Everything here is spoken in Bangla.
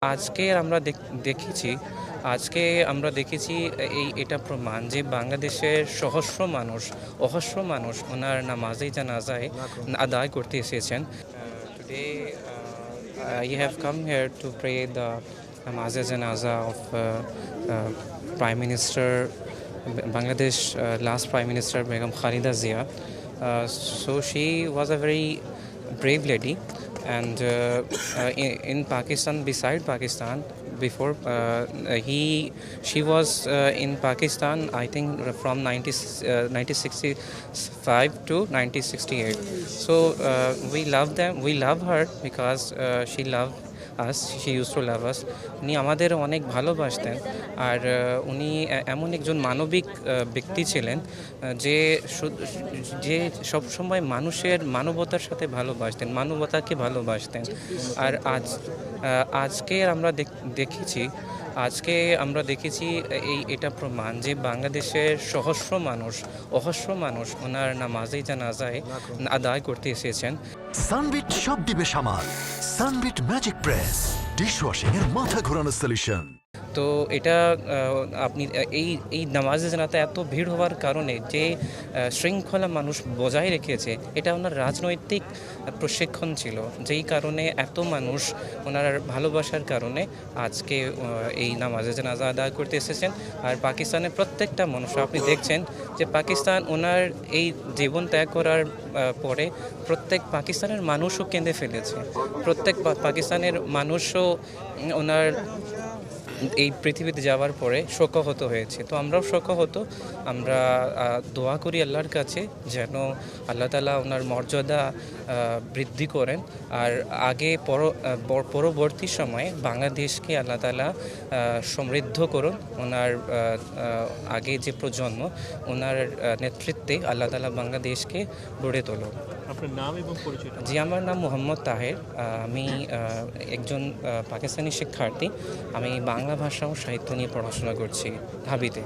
আজকে আমরা দেখেছি আজকে আমরা দেখেছি এটা প্রমাণ যে বাংলাদেশের অহস্র মানুষ ওনার নামাজে জানাজায় আদায় করতে এসেছেন। Today you have come here to pray the namaz janaza of Prime Minister Bangladesh, last Prime Minister Begum Khalida Zia. So she was a very brave lady, and in Pakistan, beside Pakistan, before she was in Pakistan, I think from 1965 to 1968. So we love her because she loved us, she used to love us. উনি আমাদের অনেক ভালোবাসতেন, আর উনি এমন একজন মানবিক ব্যক্তি ছিলেন যে যে সবসময় মানুষের মানবতার সাথে ভালোবাসতেন, মানবতাকে ভালোবাসতেন। আর আজকে আমরা দেখেছি এটা প্রমাণ যে বাংলাদেশের অহস্র মানুষ ওনার নামাজে জানাজায় আদায় করতে এসেছেন। সানবিট সব দিবে সামাল। সানবিট ম্যাজিক প্রেস ডিশওয়াশিং এর মাথা ঘোরানো সলিউশন। তো এটা আপনি এই নামাজে জানাতে এত ভিড় হওয়ার কারণে যে শৃঙ্খলা মানুষ বজায় রেখেছে, এটা ওনার রাজনৈতিক প্রশিক্ষণ ছিল, যেই কারণে এত মানুষ ওনার ভালোবাসার কারণে আজকে এই নামাজে জানাজা আদায় করতে এসেছেন। আর পাকিস্তানের প্রত্যেকটা মানুষ, আপনি দেখছেন যে পাকিস্তান ওনার এই জীবন ত্যাগ করার পরে প্রত্যেক পাকিস্তানের মানুষও কেঁদে ফেলেছে, প্রত্যেক পাকিস্তানের মানুষও ওনার এই পৃথিবীতে যাওয়ার পরে শোকাহত হয়েছে। তো আমরাও শোকাহত। আমরা দোয়া করি আল্লাহর কাছে যেন আল্লাহ তাআলা ওনার মর্যাদা বৃদ্ধি করেন, আর পরবর্তী সময়ে বাংলাদেশকে আল্লাহ তাআলা সমৃদ্ধ করুন। ওনার আগে যে প্রজন্ম, ওনার নেতৃত্বে আল্লাহ তাআলা বাংলাদেশকে গড়ে তুলুন। আপনার নাম এবং পরিচয়? জি, আমার নাম মোহাম্মদ তাহের। আমি একজন পাকিস্তানি শিক্ষার্থী। আমি বাংলা ভাষা ও সাহিত্য নিয়ে পড়াশোনা করছি ঢাবিতে।